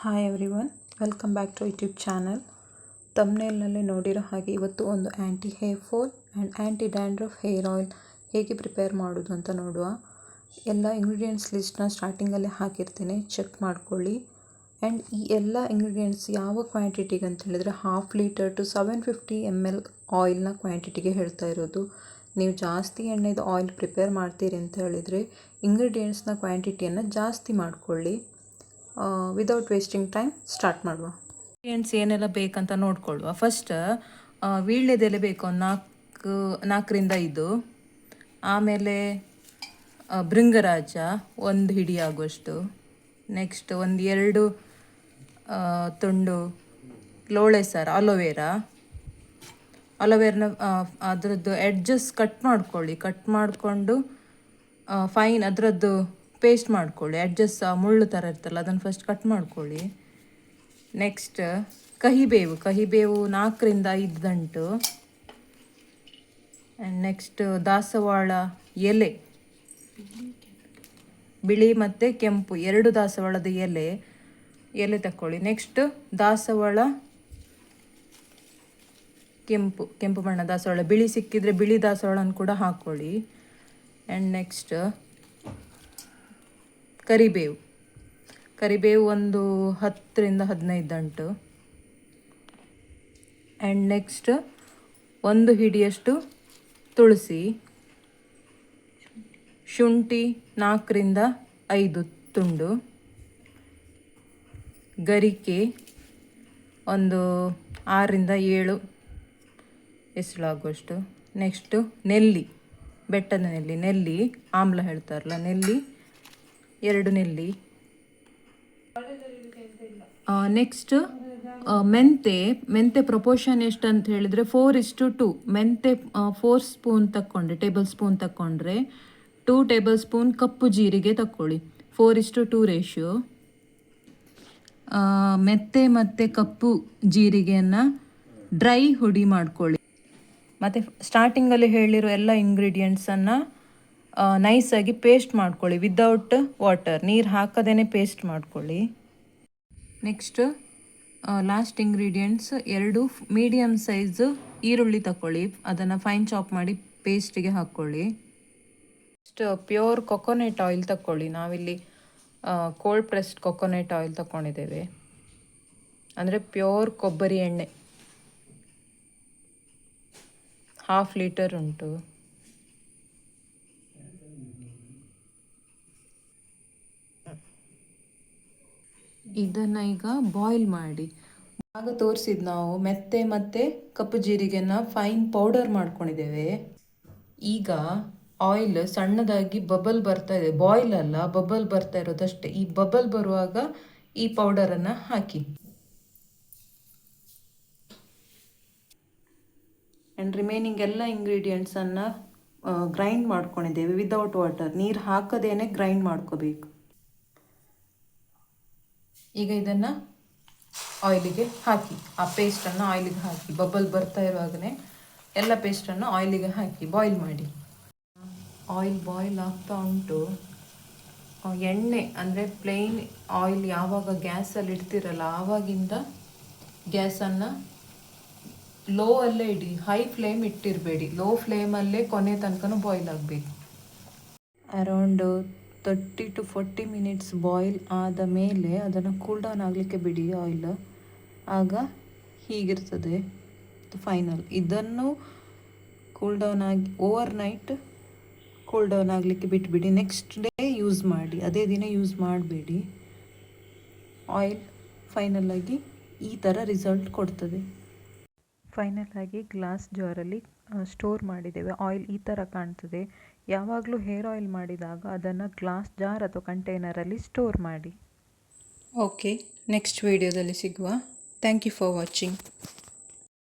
Hi everyone, welcome back to YouTube channel. ತಮ್ನೇಲ್ನಲ್ಲಿ ನೋಡಿರೋ ಹಾಗೆ ಇವತ್ತು ಒಂದು anti hair fall and anti dandruff hair oil ಹೇಗೆ ಪ್ರಿಪೇರ್ ಮಾಡೋದು ಅಂತ ನೋಡುವ. ಎಲ್ಲ ಇಂಗ್ರೀಡಿಯೆಂಟ್ಸ್ ಲಿಸ್ಟ್ನ ಸ್ಟಾರ್ಟಿಂಗಲ್ಲೇ ಹಾಕಿರ್ತೀನಿ, ಚೆಕ್ ಮಾಡ್ಕೊಳ್ಳಿ. ಆ್ಯಂಡ್ ಈ ಎಲ್ಲ ಇಂಗ್ರೀಡಿಯೆಂಟ್ಸ್ ಯಾವ ಕ್ವಾಂಟಿಟಿಗೆ ಅಂತ ಹೇಳಿದರೆ 1/2 ಲೀಟರ್ ಟು 750 ml ಆಯಿಲ್ನ ಕ್ವಾಂಟಿಟಿಗೆ ಹೇಳ್ತಾ ಇರೋದು. ನೀವು ಜಾಸ್ತಿ ಎಣ್ಣೆದು ಆಯಿಲ್ ಪ್ರಿಪೇರ್ ಮಾಡ್ತೀರಿ ಅಂತ ಹೇಳಿದರೆ ಇಂಗ್ರೀಡಿಯೆಂಟ್ಸ್ನ ಕ್ವಾಂಟಿಟಿಯನ್ನು ಜಾಸ್ತಿ ಮಾಡ್ಕೊಳ್ಳಿ. ವಿದೌಟ್ ವೇಸ್ಟಿಂಗ್ ಟೈಮ್ ಸ್ಟಾರ್ಟ್ ಮಾಡುವ. ಇಂಗ್ರೀಡಿಯೆಂಟ್ಸ್ ಏನೆಲ್ಲ ಬೇಕಂತ ನೋಡ್ಕೊಳ್ಳುವ. ಫಸ್ಟ್ ವೀಳ್ಯದೆಲೆ ಬೇಕು, ಒಂದು 4ರಿಂದ 5. ಆಮೇಲೆ ಭೃಂಗರಾಜ 1 ಹಿಡಿ ಆಗುವಷ್ಟು. ನೆಕ್ಸ್ಟ್ 1-2 ತುಂಡು ಲೋಳೆ ಸಾರು, ಅಲೋವೆರಾನ ಅದರದ್ದು ಎಡ್ಜಸ್ ಕಟ್ ಮಾಡ್ಕೊಳ್ಳಿ. ಕಟ್ ಮಾಡಿಕೊಂಡು ಫೈನ್ ಅದರದ್ದು ಪೇಸ್ಟ್ ಮಾಡ್ಕೊಳ್ಳಿ. ಎಡ್ಜಸ್ ಮುಳ್ಳು ಥರ ಇರ್ತಲ್ಲ, ಅದನ್ನು ಫಸ್ಟ್ ಕಟ್ ಮಾಡ್ಕೊಳ್ಳಿ. ನೆಕ್ಸ್ಟ್ ಕಹಿಬೇವು 4ರಿಂದ 5 ದಂಟು. ಆ್ಯಂಡ್ ನೆಕ್ಸ್ಟ್ ದಾಸವಾಳ ಎಲೆ, ಬಿಳಿ ಮತ್ತು ಕೆಂಪು 2 ದಾಸವಾಳದ ಎಲೆ ತಗೊಳ್ಳಿ. ನೆಕ್ಸ್ಟ್ ದಾಸವಾಳ ಕೆಂಪು ಬಣ್ಣ ದಾಸವಾಳ, ಬಿಳಿ ಸಿಕ್ಕಿದರೆ ಬಿಳಿ ದಾಸವಾಳನ ಕೂಡ ಹಾಕ್ಕೊಳ್ಳಿ. ಆ್ಯಂಡ್ ನೆಕ್ಸ್ಟ್ ಕರಿಬೇವು ಒಂದು 10ರಿಂದ 15 ದಂಟು. ಆ್ಯಂಡ್ ನೆಕ್ಸ್ಟ್ 1 ಹಿಡಿಯಷ್ಟು ತುಳಸಿ, ಶುಂಠಿ 4ರಿಂದ 5 ತುಂಡು, ಗರಿಕೆ ಒಂದು 6ರಿಂದ 7 ಎಸಳಾಗುವಷ್ಟು. ನೆಕ್ಸ್ಟು ಬೆಟ್ಟದ ನೆಲ್ಲಿ ಆಮ್ಲ ಹೇಳ್ತಾರಲ್ಲ, 2 ನೆಲ್ಲಿ. ನೆಕ್ಸ್ಟ್ ಮೆಂತೆ ಪ್ರಪೋರ್ಷನ್ ಎಷ್ಟು ಅಂತ ಹೇಳಿದರೆ 4:2. ಮೆಂತೆ 4 ಸ್ಪೂನ್ ತಕ್ಕೊಂಡ್ರೆ, ಟೇಬಲ್ ಸ್ಪೂನ್ ತಕ್ಕೊಂಡ್ರೆ 2 ಟೇಬಲ್ ಸ್ಪೂನ್ ಕಪ್ಪು ಜೀರಿಗೆ ತಕ್ಕೊಳ್ಳಿ. 4:2 ರೇಷಿಯೋ. ಮೆಂತೆ ಮತ್ತು ಕಪ್ಪು ಜೀರಿಗೆಯನ್ನು ಡ್ರೈ ಹುಡಿ ಮಾಡ್ಕೊಳ್ಳಿ. ಮತ್ತು ಸ್ಟಾರ್ಟಿಂಗಲ್ಲಿ ಹೇಳಿರೋ ಎಲ್ಲ ಇಂಗ್ರೀಡಿಯೆಂಟ್ಸನ್ನು ನೈಸಾಗಿ ಪೇಸ್ಟ್ ಮಾಡ್ಕೊಳ್ಳಿ, ವಿದೌಟ್ ವಾಟರ್, ನೀರು ಹಾಕದೇ ಪೇಸ್ಟ್ ಮಾಡ್ಕೊಳ್ಳಿ. Next last ingredients 2 medium size ಈರುಳ್ಳಿ ತಗೊಳ್ಳಿ, ಅದನ್ನು ಫೈನ್ ಚಾಪ್ ಮಾಡಿ ಪೇಸ್ಟಿಗೆ ಹಾಕ್ಕೊಳ್ಳಿ. ನೆಕ್ಸ್ಟ್ ಪ್ಯೂರ್ ಕೊಕೊನೆಟ್ ಆಯಿಲ್ ತಗೊಳ್ಳಿ. ನಾವಿಲ್ಲಿ ಕೋಲ್ಡ್ ಪ್ರೆಸ್ಡ್ ಕೊಕೊನೆಟ್ ಆಯಿಲ್ ತಗೊಂಡಿದ್ದೇವೆ, ಅಂದರೆ ಪ್ಯೂರ್ ಕೊಬ್ಬರಿ ಎಣ್ಣೆ. 1/2 ಲೀಟರ್ ಉಂಟು. ಇದನ್ನು ಈಗ ಬಾಯ್ಲ್ ಮಾಡಿ. ಆಗ ತೋರಿಸಿದ್ದು ನಾವು ಮೆತ್ತೆ ಮತ್ತು ಕಪ್ಪು ಜೀರಿಗೆನ ಫೈನ್ ಪೌಡರ್ ಮಾಡ್ಕೊಂಡಿದ್ದೇವೆ. ಈಗ ಆಯಿಲ್ ಸಣ್ಣದಾಗಿ ಬಬಲ್ ಬರ್ತಾ ಇದೆ, ಬಾಯ್ಲ್ ಅಲ್ಲ, ಬಬಲ್ ಬರ್ತಾ ಇರೋದಷ್ಟೇ. ಈ ಬಬಲ್ ಬರುವಾಗ ಈ ಪೌಡರನ್ನು ಹಾಕಿ. ಆ್ಯಂಡ್ ರಿಮೈನಿಂಗ್ ಎಲ್ಲ ಇಂಗ್ರೀಡಿಯೆಂಟ್ಸನ್ನು ಗ್ರೈಂಡ್ ಮಾಡ್ಕೊಂಡಿದ್ದೇವೆ ವಿದೌಟ್ ವಾಟರ್, ನೀರು ಹಾಕದೇನೆ ಗ್ರೈಂಡ್ ಮಾಡ್ಕೋಬೇಕು. ಈಗ ಇದನ್ನು ಆಯಿಲಿಗೆ ಹಾಕಿ, ಆ ಪೇಸ್ಟನ್ನು ಆಯಿಲಿಗೆ ಹಾಕಿ, ಬಬಲ್ ಬರ್ತಾ ಇರುವಾಗಲೇ ಎಲ್ಲ ಪೇಸ್ಟನ್ನು ಆಯಿಲಿಗೆ ಹಾಕಿ ಬಾಯ್ಲ್ ಮಾಡಿ. ಆಯಿಲ್ ಬಾಯ್ಲ್ ಆಗ್ತಾ ಉಂಟು. ಎಣ್ಣೆ ಅಂದರೆ ಪ್ಲೇನ್ ಆಯಿಲ್ ಯಾವಾಗ ಗ್ಯಾಸಲ್ಲಿ ಇಡ್ತಿರಲ್ಲ ಆವಾಗಿಂದ ಗ್ಯಾಸನ್ನು ಲೋ ಅಲ್ಲೇ ಇಡಿ, ಹೈ ಫ್ಲೇಮ್ ಇಟ್ಟಿರಬೇಡಿ. ಲೋ ಫ್ಲೇಮಲ್ಲೇ ಕೊನೆ ತನಕ ಬಾಯ್ಲ್ ಆಗಬೇಕು. ಅರೌಂಡ್ 30 to 40 ಮಿನಿಟ್ಸ್ ಬಾಯ್ಲ್ ಆದ ಮೇಲೆ ಅದನ್ನು ಕೂಲ್ ಡೌನ್ ಆಗಲಿಕ್ಕೆ ಬಿಡಿ ಆಯಿಲ್. ಆಗ ಹೀಗಿರ್ತದೆ ಫೈನಲ್. ಇದನ್ನು ಕೂಲ್ ಡೌನ್ ಆಗಿ ಓವರ್ ನೈಟ್ ಕೂಲ್ ಡೌನ್ ಆಗಲಿಕ್ಕೆ ಬಿಟ್ಬಿಡಿ. ನೆಕ್ಸ್ಟ್ ಡೇ ಯೂಸ್ ಮಾಡಿ, ಅದೇ ದಿನ ಯೂಸ್ ಮಾಡಬೇಡಿ. ಆಯಿಲ್ ಫೈನಲ್ ಆಗಿ ಈ ಥರ ರಿಸಲ್ಟ್ ಕೊಡ್ತದೆ. ಫೈನಲ್ ಆಗಿ ಗ್ಲಾಸ್ ಜಾರಲ್ಲಿ ಸ್ಟೋರ್ ಮಾಡಿದ್ದೇವೆ. ಆಯಿಲ್ ಈ ಥರ ಕಾಣ್ತದೆ. ಯಾವಾಗಲೂ ಹೇರ್ ಆಯಿಲ್ ಮಾಡಿದಾಗ ಅದನ್ನು ಗ್ಲಾಸ್ ಜಾರ್ ಅಥವಾ ಕಂಟೈನರಲ್ಲಿ ಸ್ಟೋರ್ ಮಾಡಿ. ಓಕೆ, ನೆಕ್ಸ್ಟ್ ವಿಡಿಯೋದಲ್ಲಿ ಸಿಗುವ. Thank you for watching.